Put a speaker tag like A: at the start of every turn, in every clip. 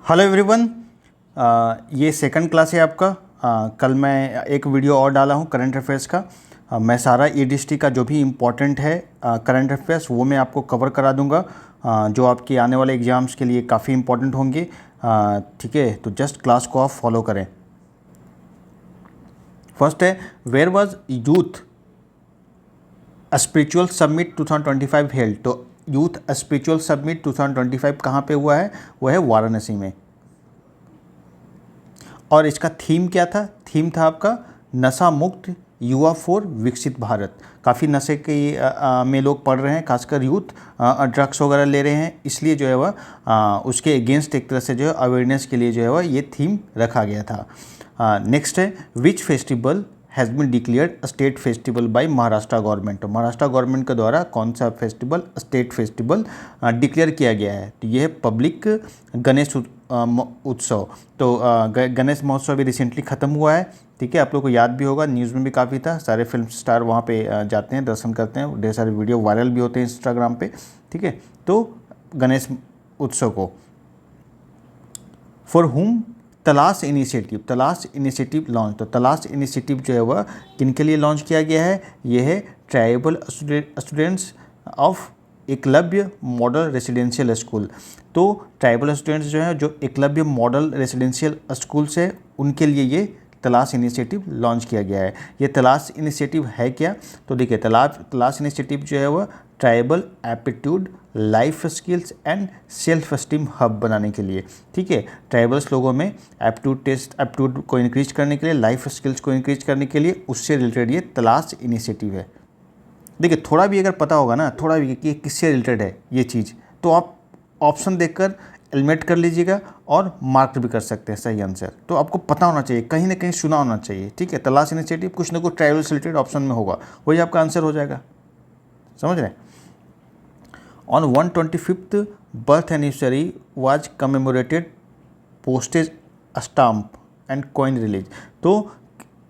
A: Hello everyone. ये second class है आपका। कल मैं एक वीडियो और डाला हूँ करंट अफेयर्स का। मैं सारा ईडीएसटी का जो भी इम्पोर्टेंट है करंट अफेयर्स वो मैं आपको कवर करा दूँगा, जो आपके आने वाले एग्ज़ाम्स के लिए काफ़ी इम्पोर्टेंट होंगे। ठीक है, तो जस्ट क्लास को आप फॉलो करें। फर्स्ट है, where was youth spiritual summit 2025 held. तो यूथ स्पिरिचुअल समिट 2025 कहाँ पे हुआ है? वो है वाराणसी में। और इसका थीम क्या था? थीम था आपका नशा मुक्त युवा फॉर विकसित भारत। काफ़ी नशे के में लोग पढ़ रहे हैं, खासकर यूथ ड्रग्स वगैरह ले रहे हैं, इसलिए जो है वह उसके अगेंस्ट एक तरह से जो है अवेयरनेस के लिए जो है वह ये थीम रखा गया था। नेक्स्ट है, which festival has been declared state festival by Maharashtra government. तो महाराष्ट्र गवर्नमेंट के द्वारा कौन सा फेस्टिवल स्टेट फेस्टिवल डिक्लेयर किया गया है? तो ये है पब्लिक गणेश उत्सव। तो गणेश महोत्सव भी रिसेंटली ख़त्म हुआ है। ठीक है, आप लोग को याद भी होगा, न्यूज़ में भी काफ़ी था, सारे फिल्म स्टार वहाँ पे जाते हैं, दर्शन करते हैं, ढेर सारे वीडियो वायरल भी होते हैं इंस्टाग्राम पे। ठीक है, तो गणेश उत्सव को फॉर हुम तलाश इनिशिएटिव लॉन्च। तो तलाश इनिशिएटिव जो है वह किन के लिए लॉन्च किया गया है? ये है tribal students of Eklavya model residential school. तो ट्राइबल स्टूडेंट्स जो हैं, जो एकलव्य मॉडल रेसिडेंशियल स्कूल से, उनके लिए ये तलाश इनिशिएटिव लॉन्च किया गया है। ये तलाश इनिशिएटिव है क्या? तो देखिए, तलाश इनिशिएटिव जो है वह tribal aptitude life skills and self esteem hub बनाने के लिए। ठीक है, ट्राइबल्स लोगों में एप्टीट्यूड को इंक्रीज करने के लिए, लाइफ स्किल्स को इंक्रीज करने के लिए, उससे रिलेटेड ये तलाश इनिशिएटिव है। देखिए, थोड़ा भी अगर पता होगा ना, थोड़ा भी कि किससे रिलेटेड है ये चीज़, तो आप ऑप्शन देखकर एलिमिनेट कर लीजिएगा और मार्क भी कर सकते हैं सही आंसर। तो आपको पता होना चाहिए, कहीं ना कहीं सुना होना चाहिए। ठीक है, तलाश इनिशिएटिव कुछ ना कुछ ट्राइबल से रिलेटेड ऑप्शन में होगा, वही आपका आंसर हो जाएगा। समझ रहे हैं? On 125th birth anniversary was commemorated postage stamp and coin release. तो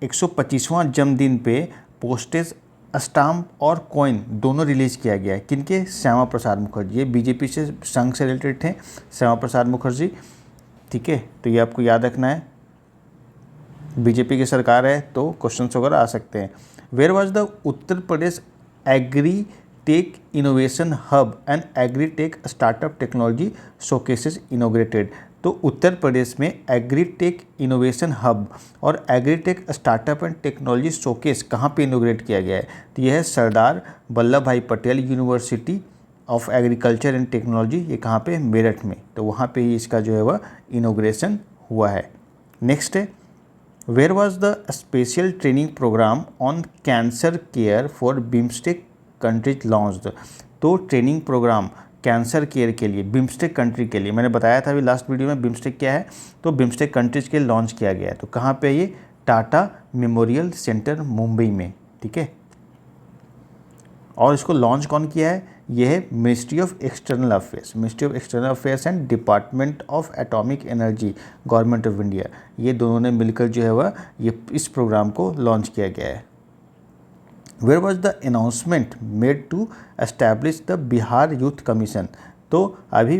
A: 125वां जन्मदिन पे पोस्टेज स्टाम्प और कॉइन दोनों रिलीज़ किया गया है। किनके? श्यामा प्रसाद मुखर्जी। ये बीजेपी से संघ से रिलेटेड थे, श्यामा प्रसाद मुखर्जी। ठीक है, तो ये आपको याद रखना है, बीजेपी की सरकार है तो क्वेश्चंस वगैरह आ सकते हैं। Where was the Uttar Pradesh agri tech innovation hub and agri tech startup technology showcases inaugurated. तो उत्तर प्रदेश में एग्रीटेक इनोवेशन हब और agritech startup and technology showcase कहाँ पे इनोग्रेट किया गया है? तो यह है सरदार वल्लभ भाई Patel university of agriculture and technology. ये कहाँ पे? मेरठ में। तो वहाँ पे ही इसका जो है वह इनोग्रेशन हुआ है। नेक्स्ट है, where was the special training programme on cancer care for BIMSTEC countries launched. तो ट्रेनिंग प्रोग्राम कैंसर केयर के लिए बिम्स्टेक कंट्री के लिए, मैंने बताया था अभी लास्ट वीडियो में बिम्स्टेक क्या है, तो बिम्स्टेक कंट्रीज के लिए लॉन्च किया गया है। तो कहाँ पे? ये टाटा मेमोरियल सेंटर मुंबई में। ठीक है, और इसको लॉन्च कौन किया है? ये है ministry of external affairs and department of atomic energy, government of India. ये दोनों ने मिलकर जो है वह ये इस प्रोग्राम को लॉन्च किया गया है। Where was the announcement made to establish the Bihar youth commission. तो अभी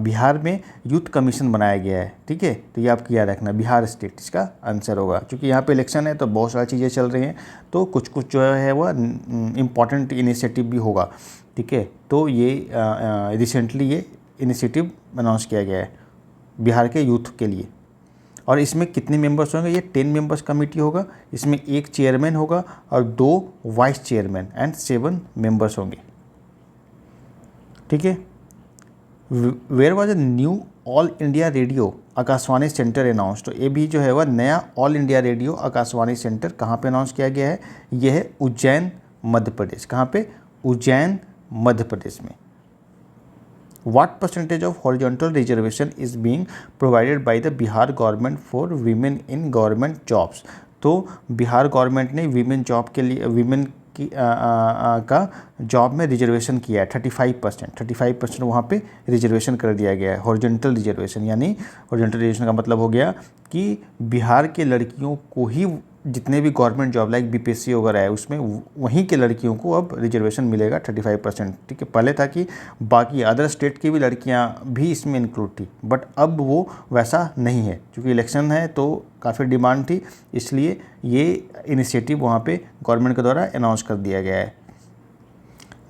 A: बिहार में यूथ कमीशन बनाया गया है। ठीक है, तो ये आपको याद रखना, बिहार स्टेट इसका आंसर होगा। क्योंकि यहाँ पे इलेक्शन है तो बहुत सारी चीज़ें चल रही हैं, तो कुछ कुछ जो है वह इम्पॉर्टेंट इनिशिएटिव भी होगा। ठीक है, तो ये रिसेंटली ये इनिशिएटिव अनाउंस किया गया है बिहार के यूथ के लिए। और इसमें कितने मेंबर्स होंगे? ये 10 मेंबर्स कमेटी होगा। इसमें एक चेयरमैन होगा और 2 वाइस चेयरमैन एंड 7 मेंबर्स होंगे। ठीक है, where was a new All India Radio Akashvani centre announce. तो ये भी जो है वह नया All India Radio Akashvani centre कहाँ पे अनाउंस किया गया है? यह है उज्जैन मध्य प्रदेश। कहाँ पे? उज्जैन मध्य प्रदेश में। What percentage of horizontal reservation is being provided by the Bihar government for women in government jobs. तो बिहार गवर्नमेंट ने वीमेन जॉब के लिए, वीमेन की का जॉब में रिजर्वेशन किया है 35% वहाँ पे रिजर्वेशन कर दिया गया है। हॉरिजॉन्टल रिजर्वेशन, यानी हॉरिजॉन्टल रिजर्वेशन का मतलब हो गया कि बिहार के लड़कियों को ही जितने भी गवर्नमेंट जॉब लाइक बीपीएससी वगैरह है उसमें वहीं के लड़कियों को अब रिजर्वेशन मिलेगा 35%। ठीक है, पहले था कि बाकी अदर स्टेट की भी लड़कियां भी इसमें इंक्लूड थी, बट अब वो वैसा नहीं है। क्योंकि इलेक्शन है तो काफ़ी डिमांड थी, इसलिए ये इनिशिएटिव वहाँ पे गवर्नमेंट के द्वारा अनाउंस कर दिया गया है।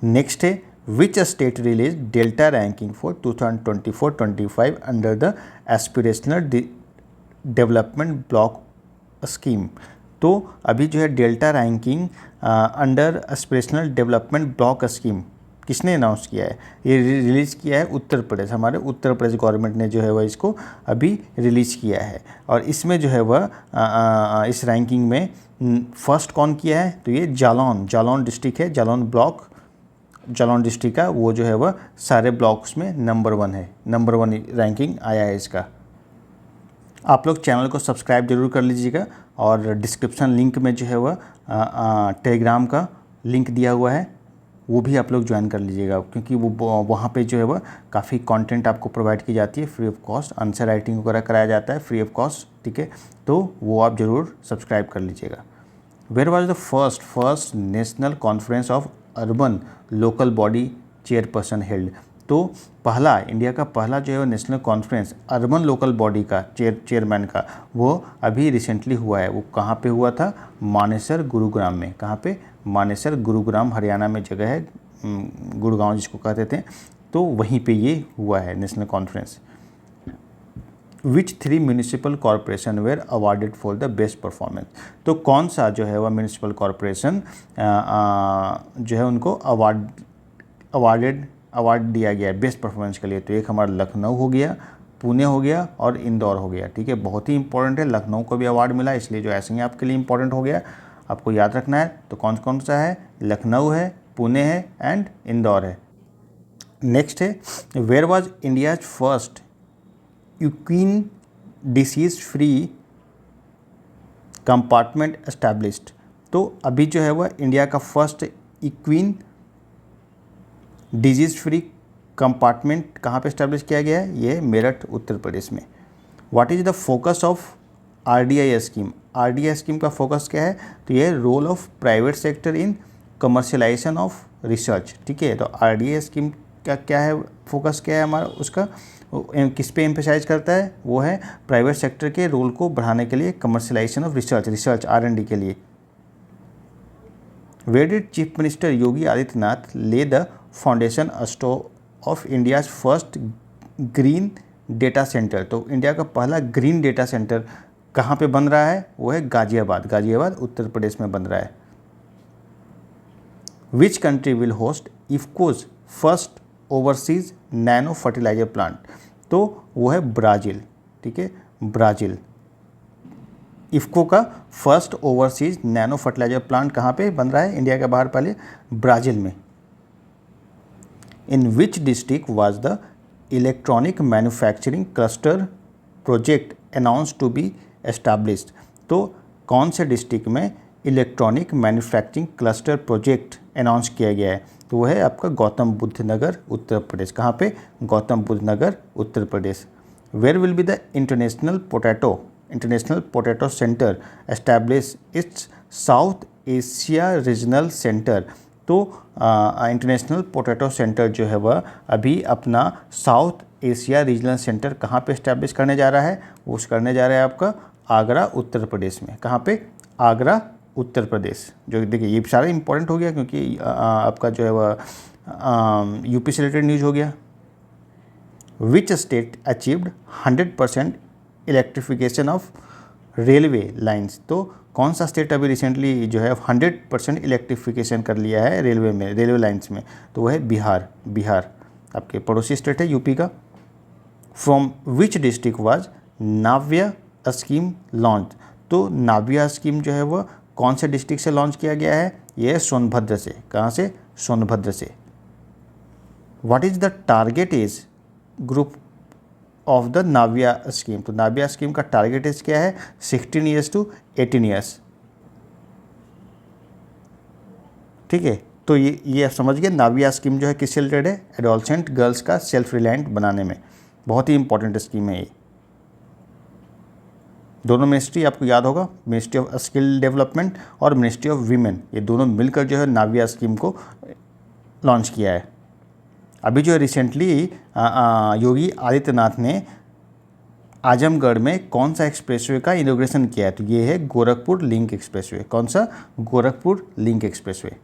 A: नेक्स्ट है which state release delta ranking for 2024-25 under the aspirational development block scheme. तो अभी जो है delta ranking under aspirational development block scheme किसने अनाउंस किया है? ये रिलीज़ किया है उत्तर प्रदेश। हमारे उत्तर प्रदेश गवर्नमेंट ने जो है वह इसको अभी रिलीज़ किया है। और इसमें जो है वह इस रैंकिंग में फर्स्ट कौन किया है? तो ये जालौन डिस्ट्रिक्ट है, जालौन डिस्ट्रिक्ट का वो जो है वह सारे ब्लॉक्स में नंबर 1 है, नंबर 1 रैंकिंग आया है इसका। आप लोग चैनल को सब्सक्राइब जरूर कर लीजिएगा और डिस्क्रिप्शन लिंक में जो है वह टेलीग्राम का लिंक दिया हुआ है, वो भी आप लोग ज्वाइन कर लीजिएगा, क्योंकि वो वहाँ पे जो है वह काफ़ी कंटेंट आपको प्रोवाइड की जाती है free of cost. Answer writing वगैरह कराया जाता है फ्री ऑफ कॉस्ट। ठीक है, तो वो आप ज़रूर सब्सक्राइब कर लीजिएगा। Where was the first national conference of urban local body chairperson held. तो पहला इंडिया का पहला जो है national conference urban local body का चेयरमैन का वो अभी रिसेंटली हुआ है। वो कहाँ पे हुआ था? मानेसर गुरुग्राम में। कहाँ पे? मानेसर गुरुग्राम, हरियाणा में जगह है, गुड़गांव जिसको कहते थे, तो वहीं पे ये हुआ है national conference. Which 3 municipal corporation were awarded for the best performance. तो कौन सा जो है वह म्यूनिसिपल कॉरपोरेशन जो है उनको अवार्ड दिया गया है बेस्ट परफॉर्मेंस के लिए? तो एक हमारा लखनऊ हो गया, पुणे हो गया और इंदौर हो गया। ठीक है, बहुत ही इंपॉर्टेंट है, लखनऊ को भी अवार्ड मिला, इसलिए जो ऐसे ही आपके लिए इंपॉर्टेंट हो गया, आपको याद रखना है। तो कौन कौन सा है? लखनऊ है, पुणे है एंड इंदौर है। नेक्स्ट है where was India's first equine disease free compartment established. तो अभी जो है वह इंडिया का first equine disease free compartment कहाँ पे इस्टेब्लिश किया गया है? ये मेरठ उत्तर प्रदेश में। What is the focus of RDI scheme? RDI scheme का फोकस क्या है? तो ये role of private sector in commercialisation of research. ठीक है, तो आरडीआई स्कीम का क्या है, फोकस क्या है हमारा उसका, किस पे एम्फेसाइज करता है? वो है प्राइवेट सेक्टर के रोल को बढ़ाने के लिए, कमर्शियलाइजेशन ऑफ रिसर्च R&D के लिए। Where did chief minister Yogi Adityanath ले the foundation of India's first green data centre. तो इंडिया का पहला ग्रीन डेटा सेंटर कहाँ पे बन रहा है? वो है गाजियाबाद उत्तर प्रदेश में बन रहा है। Which country will host IFFCO's first overseas nano fertiliser plant? तो वो है ब्राज़ील। ठीक है, ब्राज़ील। इफ्को का first overseas nano fertiliser plant कहाँ पे बन रहा है इंडिया के बाहर? पहले ब्राज़ील में। In which district was the electronic manufacturing cluster project announce to be established? तो कौन से डिस्ट्रिक्ट में electronic manufacturing cluster project announce किया गया है? तो वो है आपका गौतम बुद्ध नगर उत्तर प्रदेश। कहाँ पे? Gautam Buddh Nagar Uttar Pradesh. Where will be the international potato center establish its South Asia regional center? तो इंटरनेशनल पोटैटो सेंटर जो है वह अभी अपना साउथ एशिया रीजनल सेंटर कहाँ पे इस्टेब्लिश करने जा रहा है? वो करने जा रहा है आपका आगरा उत्तर प्रदेश में। कहाँ पे? आगरा उत्तर प्रदेश। जो देखिए ये सारा इंपॉर्टेंट हो गया, क्योंकि आपका जो है वह यूपी से रिलेटेड न्यूज़ हो गया। Which state achieved 100% electrification of railway lines? तो कौन सा स्टेट अभी रिसेंटली जो है 100% इलेक्ट्रिफिकेशन कर लिया है रेलवे लाइन्स में? तो वो है बिहार आपके पड़ोसी स्टेट है यूपी का। From which district was Navya scheme launch? तो नाव्या स्कीम जो है वह कौन से डिस्ट्रिक्ट से लॉन्च किया गया है? ये सोनभद्र से। कहाँ से? सोनभद्र से। What is the target age group of the Navya scheme? तो नाव्या स्कीम का टारगेट एज क्या है? 16 ईयर्स टू 18 ईयर्स। ठीक है, तो ये आप समझ गए नाव्या स्कीम जो है किससे रिलेटेड है? एडोलसेंट गर्ल्स का सेल्फ रिलायंट बनाने में। बहुत ही इंपॉर्टेंट स्कीम है ये। दोनों मिनिस्ट्री आपको याद होगा, मिनिस्ट्री ऑफ स्किल डेवलपमेंट और मिनिस्ट्री ऑफ वीमेन, ये दोनों मिलकर जो है नाविया स्कीम को लॉन्च किया है। अभी जो है रिसेंटली योगी आदित्यनाथ ने आजमगढ़ में कौन सा एक्सप्रेसवे का इनॉग्रेशन किया है, तो ये है गोरखपुर लिंक एक्सप्रेसवे। कौन सा? Gorakhpur link expressway.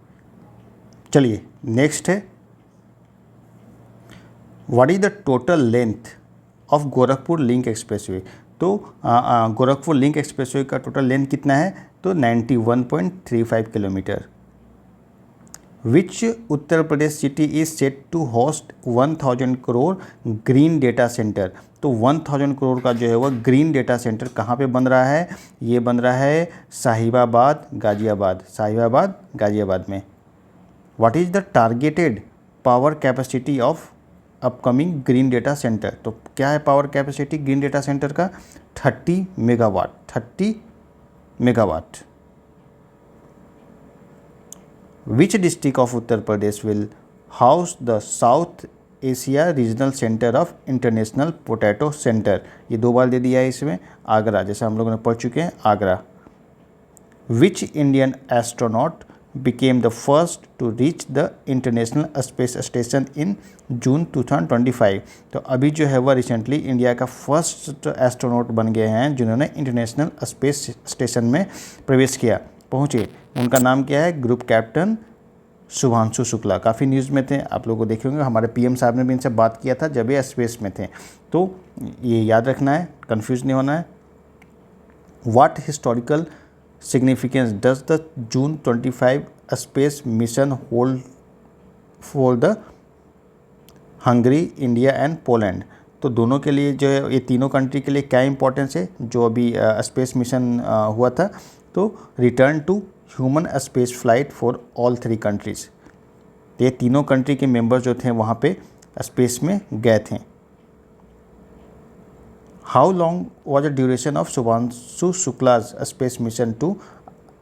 A: चलिए नेक्स्ट है, what is the total length of Gorakhpur link expressway. तो गोरखपुर लिंक एक्सप्रेसवे का टोटल लेंथ कितना है, तो 91.35 kilometre. Which Uttar Pradesh city is set to host 1000 crore green data centre. तो 1000 करोड़ का जो है वह ग्रीन डेटा सेंटर कहाँ पे बन रहा है, ये बन रहा है साहिबाबाद गाजियाबाद में। What is the targeted power capacity of upcoming green data centre. तो क्या है power capacity green data centre का, 30 megawatt. Which district of Uttar Pradesh will house the south Asia regional centre of international potato centre. ये 2 बार दे दिया है इसमें। आगरा, जैसे हम लोगों ने पढ़ चुके हैं, Agra. Which Indian astronaut became the first to reach the international space station in जून 2025। तो अभी जो है वह रिसेंटली इंडिया का फर्स्ट एस्ट्रोनॉट बन गए हैं जिन्होंने इंटरनेशनल स्पेस स्टेशन में प्रवेश किया, पहुँचे। उनका नाम क्या है, ग्रुप कैप्टन शुभांशु शुक्ला। काफ़ी न्यूज़ में थे, आप लोगों को देखे होंगे, हमारे पीएम साहब ने भी इनसे बात किया था जब ये स्पेस में थे। तो ये याद रखना है, कंफ्यूज नहीं होना है। What historical significance does the June 25 space mission hold for the Hungary, India and Poland। तो दोनों के लिए जो है, ये तीनों कंट्री के लिए क्या इंपॉर्टेंस है जो अभी स्पेस मिशन हुआ था, तो return to human space flight for all 3 countries. ये तीनों कंट्री के मेंबर्स जो थे वहाँ पे स्पेस में गए थे। How long was the duration of Shubhanshu Shukla's space mission to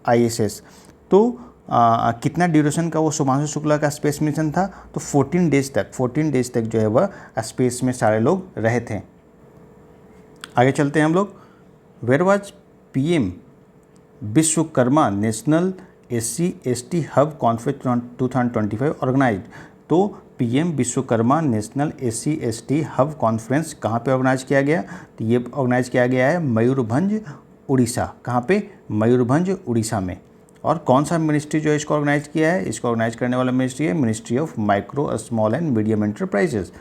A: ISS। तो कितना ड्यूरेशन का वो शुभांशु शुक्ला का स्पेस मिशन था, तो 14 डेज तक जो है वह स्पेस में सारे लोग रहे थे। आगे चलते हैं हम लोग। Where was PM Vishwakarma national SC/ST hub conference 2025 organised. तो PM Vishwakarma national SC/ST hub conference कहाँ पे ऑर्गेनाइज किया गया, तो ये ऑर्गेनाइज किया गया है मयूरभंज उड़ीसा। कहाँ पे, मयूरभंज उड़ीसा में। और कौन सा मिनिस्ट्री जो इसको ऑर्गेनाइज किया है, इसको ऑर्गेनाइज करने वाला मिनिस्ट्री है ministry of micro small and medium enterprises.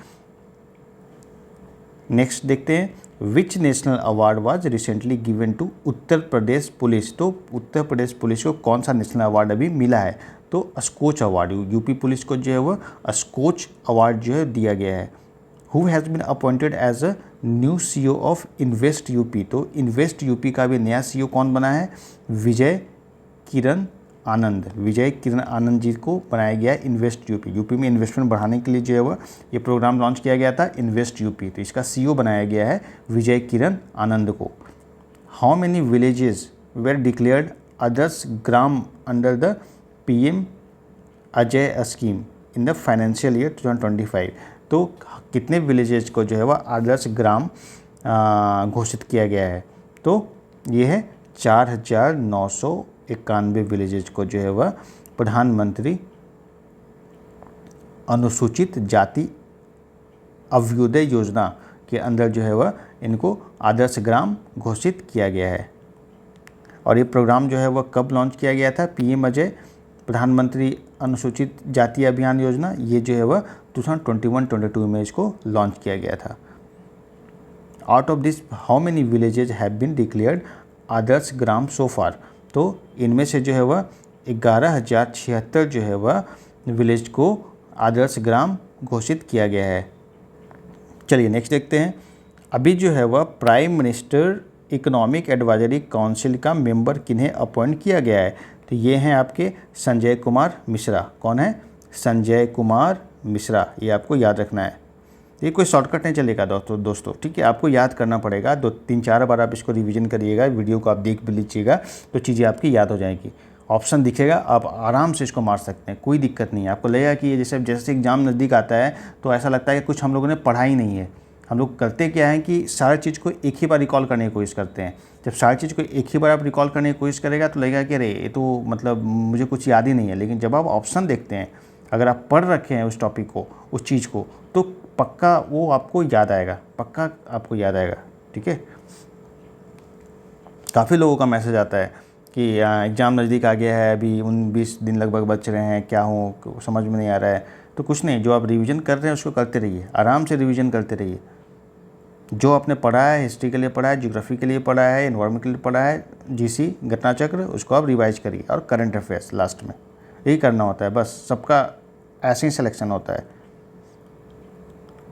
A: Next देखते हैं, which national award was recently given to Uttar Pradesh police. तो उत्तर प्रदेश पुलिस को कौन सा नेशनल अवार्ड अभी मिला है, तो स्कोच अवार्ड। यूपी पुलिस को जो है वह स्कोच अवार्ड जो है दिया गया है। Who has been appointed as a new CEO of invest UP. तो इन्वेस्ट यूपी का भी नया CEO कौन बना है, विजय किरण आनंद जी को बनाया गया है इन्वेस्ट यूपी में इन्वेस्टमेंट बढ़ाने के लिए जो है वह ये प्रोग्राम लॉन्च किया गया था इन्वेस्ट यूपी। तो इसका CEO बनाया गया है विजय किरण आनंद को। How many villages were declared Adarsh Gram under the PM Ajay scheme in the financial year 2025। तो कितने विलेजेस को जो है वह आदर्श ग्राम घोषित किया गया है, तो ये है 4991 विलेजेज को जो है वह प्रधानमंत्री अनुसूचित जाति अभ्युदय योजना के अंदर जो है वह इनको आदर्श ग्राम घोषित किया गया है। और ये प्रोग्राम जो है वह कब लॉन्च किया गया था, PM अजय प्रधानमंत्री अनुसूचित जाति अभियान योजना, ये जो है वह 2021-22 में इसको लॉन्च किया गया था। Out of this how many villages have been declared Adarsh Gram so far. तो इनमें से जो है वह 11,076 जो है वह विलेज को आदर्श ग्राम घोषित किया गया है। चलिए नेक्स्ट देखते हैं। अभी जो है वह prime minister economic advisory council का मेंबर किन्हें अपॉइंट किया गया है, तो ये हैं आपके संजय कुमार मिश्रा। कौन है, संजय कुमार मिश्रा, ये आपको याद रखना है। ये कोई शॉर्टकट नहीं चलेगा दोस्तों, ठीक है, आपको याद करना पड़ेगा। 2-3-4 बार आप इसको रिवीजन करिएगा, वीडियो को आप देख भी लीजिएगा तो चीज़ें आपकी याद हो जाएंगी। ऑप्शन दिखेगा, आप आराम से इसको मार सकते हैं, कोई दिक्कत नहीं है। आपको लगेगा कि ये जैसे एग्ज़ाम नज़दीक आता है तो ऐसा लगता है कि कुछ हम लोगों ने पढ़ा ही नहीं है, हम लोग करते क्या है कि सारी चीज़ को एक ही बार रिकॉल करने की कोशिश करते हैं। जब सारी चीज़ को एक ही बार आप रिकॉल करने की कोशिश करेगा तो लगेगा कि अरे ये तो मतलब मुझे कुछ याद ही नहीं है। लेकिन जब आप ऑप्शन देखते हैं, अगर आप पढ़ रखे हैं उस टॉपिक को, उस चीज़ को, तो पक्का वो आपको याद आएगा, पक्का आपको याद आएगा। ठीक है। काफ़ी लोगों का मैसेज आता है कि एग्ज़ाम नज़दीक आ गया है, अभी 19-20 दिन लगभग बच रहे हैं, क्या हो समझ में नहीं आ रहा है। तो कुछ नहीं, जो आप रिवीजन कर रहे हैं उसको करते रहिए, आराम से रिवीजन करते रहिए। जो आपने पढ़ा है, हिस्ट्री के लिए पढ़ा है, ज्योग्राफी के लिए पढ़ा है, एनवायरनमेंट के लिए पढ़ा है, जीसी घटना चक्र, उसको आप रिवाइज करिए, और करंट अफेयर्स लास्ट में, यही करना होता है बस। सबका ऐसे ही सिलेक्शन होता है।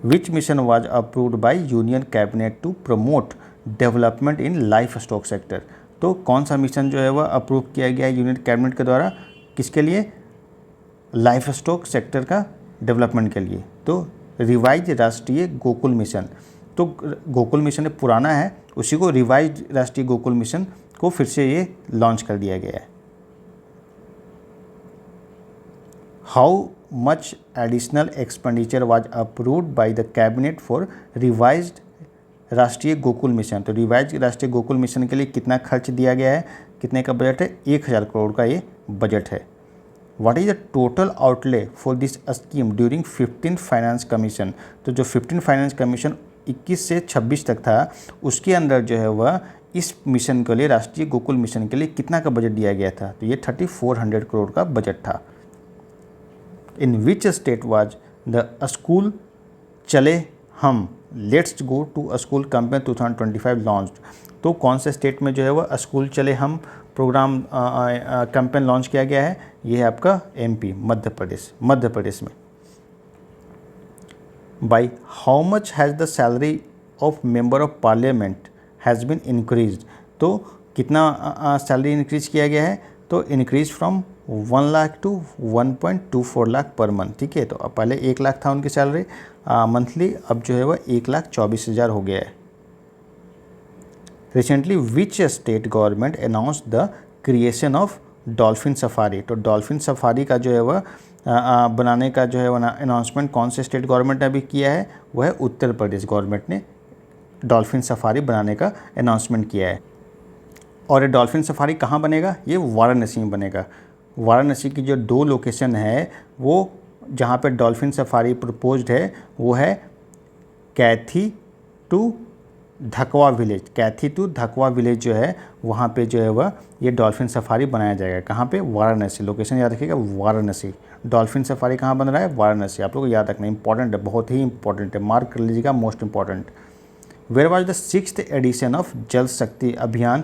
A: Which mission was approved by union cabinet to promote development in livestock sector. तो कौन सा मिशन जो है वह अप्रूव किया गया है यूनियन कैबिनेट के द्वारा, किसके लिए? लाइफ स्टॉक सेक्टर का डेवलपमेंट के लिए। तो रिवाइज राष्ट्रीय गोकुल मिशन। तो गोकुल मिशन पुराना है, उसी को रिवाइज राष्ट्रीय गोकुल मिशन को फिर से ये लॉन्च कर दिया गया है। How much additional expenditure was approved by the cabinet for revised राष्ट्रीय गोकुल मिशन। तो रिवाइज राष्ट्रीय गोकुल मिशन के लिए कितना खर्च दिया गया है, कितने का बजट है? 1000 करोड़ का ये बजट है। What is the total outlay for this scheme during 15 finance commission. तो जो 15 फाइनेंस कमीशन 21 से 26 तक था, उसके अंदर जो है वह इस मिशन के लिए, राष्ट्रीय गोकुल मिशन के लिए कितना का बजट दिया गया था? तो ये 3400 करोड़ का बजट था। In which state was the school Chale Hum let's go to school campaign 2025 launched. तो कौन से स्टेट में जो है वह स्कूल चले हम प्रोग्राम कैंपेन लॉन्च किया गया है? ये है आपका एमपी, मध्य प्रदेश में। By how much has the salary of member of parliament has been increased. तो कितना सैलरी इंक्रीज किया गया है? तो increase from 1 lakh to 1.24 lakh per month. ठीक है। तो अब पहले 1 लाख था उनकी सैलरी मंथली, अब जो है वह 1,24,000 हो गया है। Recently which state government announced the creation of dolphin safari. तो डॉल्फिन सफारी का जो है वह बनाने का जो है वह अनाउंसमेंट कौन से स्टेट गवर्नमेंट ने अभी किया है? वह है उत्तर प्रदेश गवर्नमेंट ने डॉल्फिन सफारी बनाने का अनाउंसमेंट किया है। और ये डॉल्फिन सफारी कहाँ बनेगा? ये वाराणसी में बनेगा। वाराणसी की जो 2 लोकेशन है, वो जहाँ पे डॉल्फिन सफारी प्रपोज्ड है, वो है Kaithi to Dhakwa village. Kaithi to Dhakwa village जो है, वहाँ पे जो है वह ये डॉल्फिन सफारी बनाया जाएगा। कहाँ पे? वाराणसी। लोकेशन याद रखिएगा, वाराणसी। डॉल्फिन सफारी कहाँ बन रहा है? वाराणसी। आप लोग को याद रखना, इंपॉर्टेंट है, बहुत ही इंपॉर्टेंट है, मार्क कर लीजिएगा, most important. Where was the 6th edition of Jal Shakti अभियान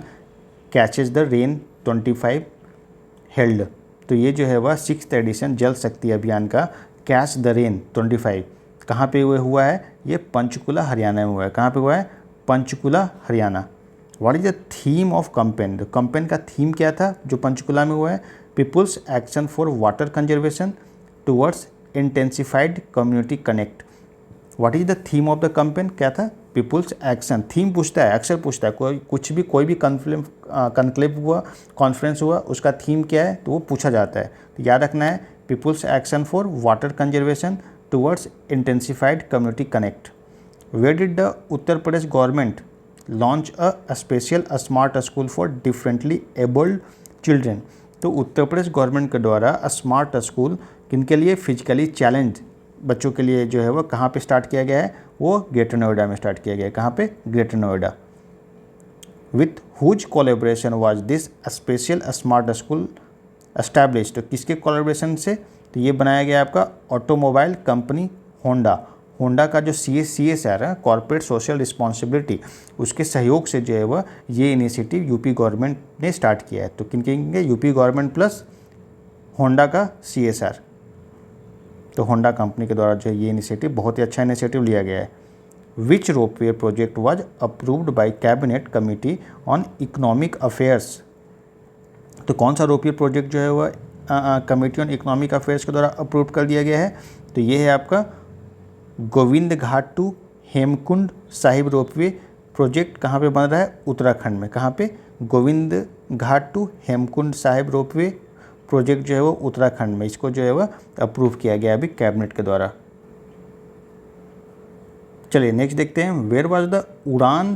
A: कैचेज द रेन 25 हेल्ड। तो ये जो है वह 6th एडिशन जल शक्ति अभियान का कैच द रेन 25 कहाँ पे हुआ है? ये पंचकुला हरियाणा में हुआ है। कहाँ पे हुआ है? Panchkula Haryana. What is the theme of campaign. तो कैंपेन का थीम क्या था जो पंचकुला में हुआ है? People's action for water conservation towards intensified community connect. What is the theme of the campaign? क्या था? People's action. थीम पूछता है, अक्सर पूछता है, कोई भी कॉन्क्लेव हुआ, कॉन्फ्रेंस हुआ, उसका थीम क्या है तो वो पूछा जाता है। तो याद रखना है, people's action for water conservation towards intensified community connect. Where did the Uttar Pradesh government launch a special smart school for differently abled children. तो उत्तर प्रदेश गवर्नमेंट के द्वारा स्मार्ट स्कूल किनके लिए? फिजिकली चैलेंज बच्चों के लिए जो है वो कहाँ पे स्टार्ट किया गया है? वो ग्रेटर नोएडा में स्टार्ट किया गया है। कहाँ पे? Greater Noida. With whose collaboration was this special smart school establish. तो किसके कोलेब्रेशन से? तो ये बनाया गया आपका ऑटोमोबाइल कंपनी होंडा का जो CSR है, कॉर्पोरेट सोशल रिस्पॉन्सिबिलिटी, उसके सहयोग से जो है वह ये इनिशिएटिव यूपी गवर्नमेंट ने स्टार्ट किया है। तो किनके? यूपी गवर्नमेंट प्लस होंडा का CSR। तो होंडा कंपनी के द्वारा जो है ये इनिशिएटिव, बहुत ही अच्छा इनिशिएटिव लिया गया है। Which ropeway project was approved by cabinet committee on economic affairs. तो कौन सा रोपवे प्रोजेक्ट जो है वह कमिटी ऑन इकोनॉमिक अफेयर्स के द्वारा अप्रूव कर दिया गया है? तो ये है आपका Govind Ghat to Hemkund Sahib ropeway project. कहाँ पे बन रहा है? उत्तराखंड में। कहाँ पे? Govind Ghat to Hemkund Sahib ropeway project जो है वो उत्तराखंड में, इसको जो है वह अप्रूव किया गया अभी कैबिनेट के द्वारा। चलिए नेक्स्ट देखते हैं, वेयर वाज द उड़ान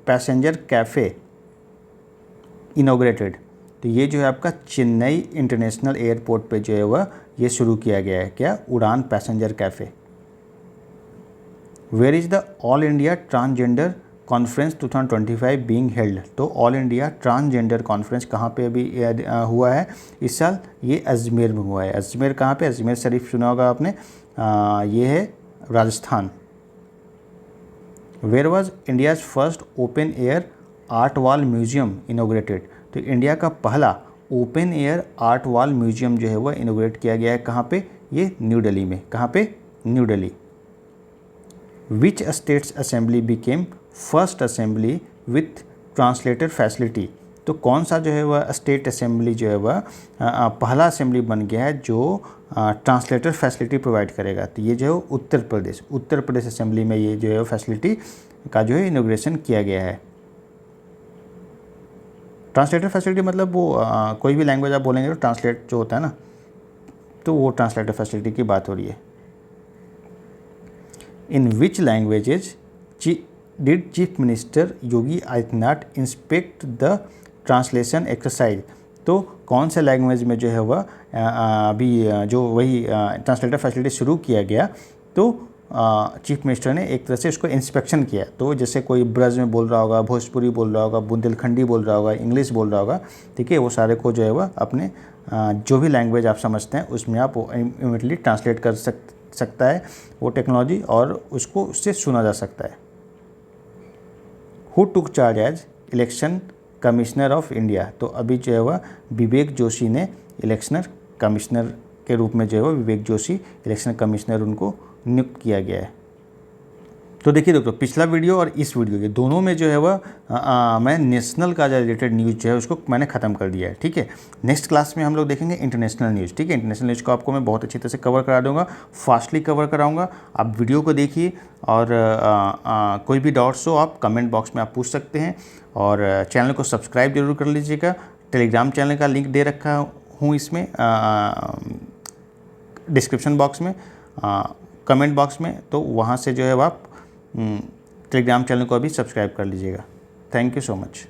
A: पैसेंजर कैफ़े इनॉग्रेटेड। तो ये जो है आपका चेन्नई इंटरनेशनल एयरपोर्ट पे जो है वह ये शुरू किया गया है, क्या, Udan passenger cafe. Where is the all India transgender conference 2025 being held. तो ऑल इंडिया ट्रांसजेंडर कॉन्फ्रेंस कहाँ पे अभी हुआ है इस साल, ये अजमेर में हुआ है। अजमेर कहाँ पे, अजमेर शरीफ सुना होगा आपने, ये है Rajasthan. Where was India's first open air art wall museum inaugurated. तो इंडिया का पहला open air art wall museum जो है वह इनोग्रेट किया गया है कहाँ पे, ये न्यू दिल्ली में। कहाँ पे, new Delhi. Which states assembly became first assembly with translator facility. तो कौन सा जो है वह स्टेट असेंबली जो है वह पहला असेंबली बन गया है जो ट्रांसलेटर फैसिलिटी प्रोवाइड करेगा। तो ये जो है उत्तर प्रदेश असेंबली में ये जो है फैसिलिटी का जो है इनोग्रेशन किया गया है। ट्रांसलेटर फैसिलिटी मतलब वो कोई भी लैंग्वेज आप बोलेंगे तो ट्रांसलेट जो होता है ना, तो वो ट्रांसलेटर फैसिलिटी की बात हो रही है। In which languages did chief minister Yogi Adityanath inspect the translation exercise. तो कौन से लैंग्वेज में जो है वह अभी जो वही ट्रांसलेटर फैसिलिटी शुरू किया गया, तो चीफ मिनिस्टर ने एक तरह से उसको इंस्पेक्शन किया। तो जैसे कोई ब्रज में बोल रहा होगा, भोजपुरी बोल रहा होगा, बुंदेलखंडी बोल रहा होगा, इंग्लिश बोल रहा होगा, ठीक है, वो सारे को जो है वह अपने जो भी लैंग्वेज आप समझते हैं उसमें आप इमीडिएटली ट्रांसलेट कर सकता है वो टेक्नोलॉजी, और उसको उससे सुना जा सकता है। Who took charge as election commissioner of India. तो अभी जो है वह विवेक जोशी ने इलेक्शनर कमिश्नर के रूप में जो है वह विवेक जोशी इलेक्शन कमिश्नर उनको नियुक्त किया गया है। तो देखिए दोस्तों, पिछला वीडियो और इस वीडियो ये दोनों में जो है वह मैं नेशनल का जो रिलेटेड न्यूज़ जो है उसको मैंने ख़त्म कर दिया है, ठीक है। नेक्स्ट क्लास में हम लोग देखेंगे इंटरनेशनल न्यूज़, ठीक है। इंटरनेशनल न्यूज़ को आपको मैं बहुत अच्छी तरह से कवर करा दूंगा, फास्टली कवर कराऊंगा। आप वीडियो को देखिए और कोई भी डाउट्स हो आप कमेंट बॉक्स में आप पूछ सकते हैं, और चैनल को सब्सक्राइब जरूर कर लीजिएगा। टेलीग्राम चैनल का लिंक दे रखा हूँ इसमें डिस्क्रिप्शन बॉक्स में, कमेंट बॉक्स में, तो वहाँ से जो है आप टेलीग्राम चैनल को अभी सब्सक्राइब कर लीजिएगा। Thank you so much.